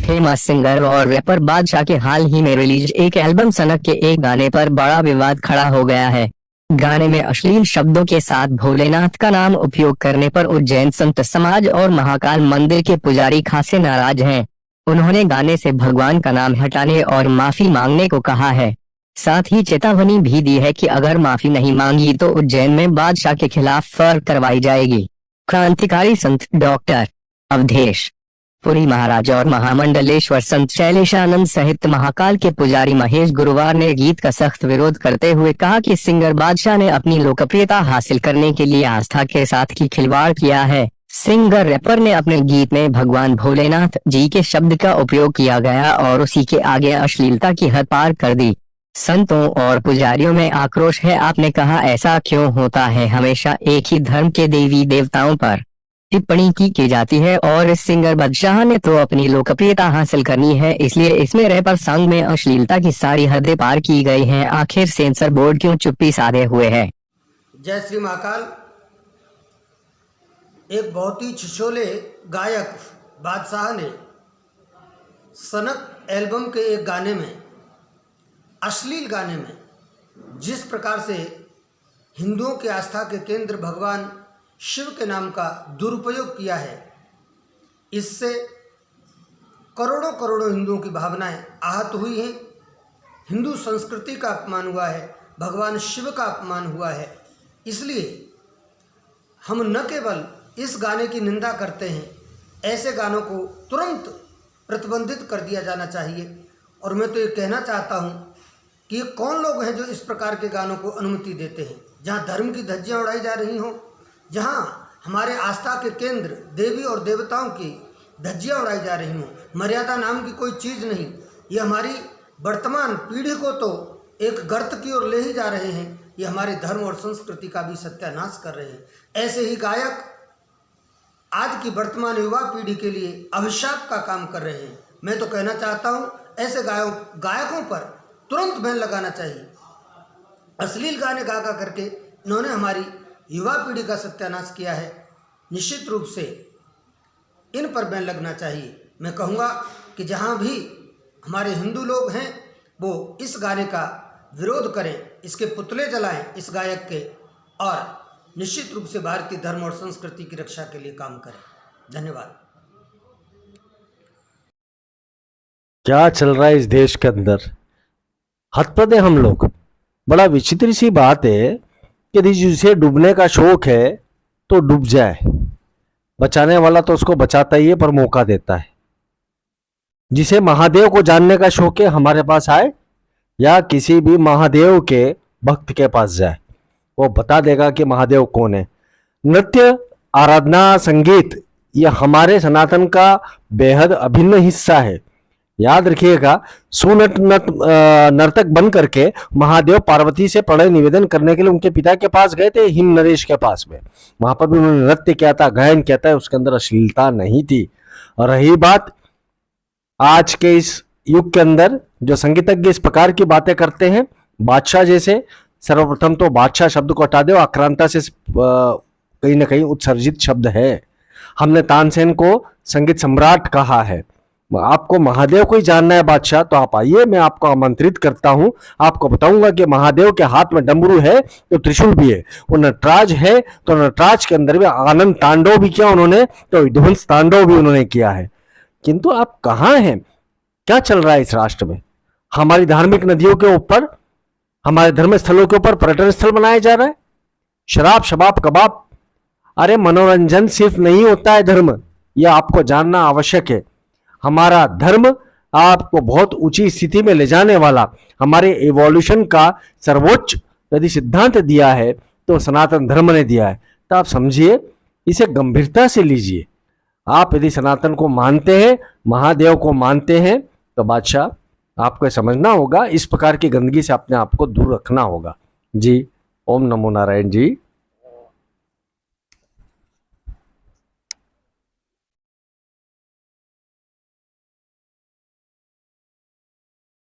Famous singer और wrapper बादशाह के हाल ही में रिलीज एक एल्बम सनक के एक गाने पर बड़ा विवाद खड़ा हो गया है। गाने में अश्लील शब्दों के साथ भोलेनाथ का नाम उपयोग करने पर उज्जैन संत समाज और महाकाल मंदिर के पुजारी खासे नाराज हैं। उन्होंने गाने से भगवान का नाम हटाने और माफी मांगने को कहा है। साथ ही चेतावनी भी दी है कि अगर माफी नहीं मांगी तो उज्जैन में बादशाह के खिलाफ फर्क करवाई जाएगी। क्रांतिकारी संत डॉक्टर अवधेश पुरी महाराज और महामंडलेश्वर संत शैलेशानंद सहित महाकाल के पुजारी महेश गुरुवार ने गीत का सख्त विरोध करते हुए कहा कि सिंगर बादशाह ने अपनी लोकप्रियता हासिल करने के लिए आस्था के साथ की खिलवाड़ किया है। सिंगर रैपर ने अपने गीत में भगवान भोलेनाथ जी के शब्द का उपयोग किया गया और उसी के आगे अश्लीलता की हद पार कर दी। संतों और पुजारियों में आक्रोश है। आपने कहा ऐसा क्यों होता है, हमेशा एक ही धर्म के देवी देवताओं पर टिप्पणी की जाती है और इस सिंगर बादशाह ने तो अपनी लोकप्रियता हासिल करनी है, इसलिए इसमें रैपर सॉन्ग में अश्लीलता की सारी हदें पार की गई हैं। आखिर सेंसर बोर्ड क्यों चुप्पी साधे हुए है। जय श्री महाकाल। एक बहुत ही छिछोले गायक बादशाह ने सनक एल्बम के एक गाने में, अश्लील गाने में जिस प्रकार से हिंदुओं की आस्था के केंद्र भगवान शिव के नाम का दुरुपयोग किया है, इससे करोड़ों करोड़ों हिंदुओं की भावनाएं आहत हुई हैं। हिंदू संस्कृति का अपमान हुआ है, भगवान शिव का अपमान हुआ है। इसलिए हम न केवल इस गाने की निंदा करते हैं, ऐसे गानों को तुरंत प्रतिबंधित कर दिया जाना चाहिए। और मैं तो ये कहना चाहता हूँ कि ये कौन लोग हैं जो इस प्रकार के गानों को अनुमति देते हैं, जहाँ धर्म की धज्जियाँ उड़ाई जा रही हों, जहाँ हमारे आस्था के केंद्र देवी और देवताओं की धज्जियाँ उड़ाई जा रही हों। मर्यादा नाम की कोई चीज़ नहीं। ये हमारी वर्तमान पीढ़ी को तो एक गर्त की ओर ले ही जा रहे हैं, ये हमारे धर्म और संस्कृति का भी सत्यानाश कर रहे हैं। ऐसे ही गायक आज की वर्तमान युवा पीढ़ी के लिए अभिशाप का काम कर रहे हैं। मैं तो कहना चाहता हूँ ऐसे गायकों पर तुरंत बैन लगाना चाहिए। अश्लील गाने गा करके इन्होंने हमारी युवा पीढ़ी का सत्यानाश किया है। निश्चित रूप से इन पर बैन लगना चाहिए। मैं कहूँगा कि जहाँ भी हमारे हिंदू लोग हैं वो इस गाने का विरोध करें, इसके पुतले जलाएं इस गायक के, और निश्चित रूप से भारतीय धर्म और संस्कृति की रक्षा के लिए काम करें। धन्यवाद। क्या चल रहा है इस देश के अंदर, हतप्रद है हम लोग। बड़ा विचित्र सी बात है कि जिसे डूबने का शौक है तो डूब जाए, बचाने वाला तो उसको बचाता ही है पर मौका देता है। जिसे महादेव को जानने का शौक है हमारे पास आए या किसी भी महादेव के भक्त के पास जाए, वो बता देगा कि महादेव कौन है। नृत्य, आराधना, संगीत यह हमारे सनातन का बेहद अभिन्न हिस्सा है। याद रखिएगा, नर्तक बन करके महादेव पार्वती से प्रणय निवेदन करने के लिए उनके पिता के पास गए थे, हिम नरेश के पास में। वहां पर भी उन्होंने नृत्य किया था, गायन किया था, उसके अंदर अश्लीलता नहीं थी। और रही बात आज के इस युग के अंदर जो संगीतज्ञ इस प्रकार की बातें करते हैं, बादशाह जैसे, सर्वप्रथम तो बादशाह शब्द को हटा दो, आक्रांता से कहीं ना कहीं उत्सर्जित शब्द है। हमने तानसेन को संगीत सम्राट कहा है। आपको महादेव को ही जानना है बादशाह, तो आप आइए, मैं आपको आमंत्रित करता हूं। आपको बताऊंगा कि महादेव के हाथ में डमरू है तो त्रिशूल भी है, वो नटराज है तो नटराज के अंदर भी आनंद तांडव भी किया उन्होंने, तो विध्वंस तांडव भी उन्होंने किया है। किंतु आप कहाँ हैं, क्या चल रहा है इस राष्ट्र में? हमारी धार्मिक नदियों के ऊपर, हमारे धर्म स्थलों के ऊपर पर्यटन स्थल बनाया जा रहा है। शराब, शबाब, कबाब। अरे मनोरंजन सिर्फ नहीं होता है धर्म, यह आपको जानना आवश्यक है। हमारा धर्म आपको बहुत ऊंची स्थिति में ले जाने वाला, हमारे एवोल्यूशन का सर्वोच्च यदि सिद्धांत दिया है तो सनातन धर्म ने दिया है। तो आप समझिए, इसे गंभीरता से लीजिए। आप यदि सनातन को मानते हैं, महादेव को मानते हैं, तो बादशाह आपको समझना होगा, इस प्रकार की गंदगी से अपने आप को दूर रखना होगा। जी, ओम नमो नारायण जी।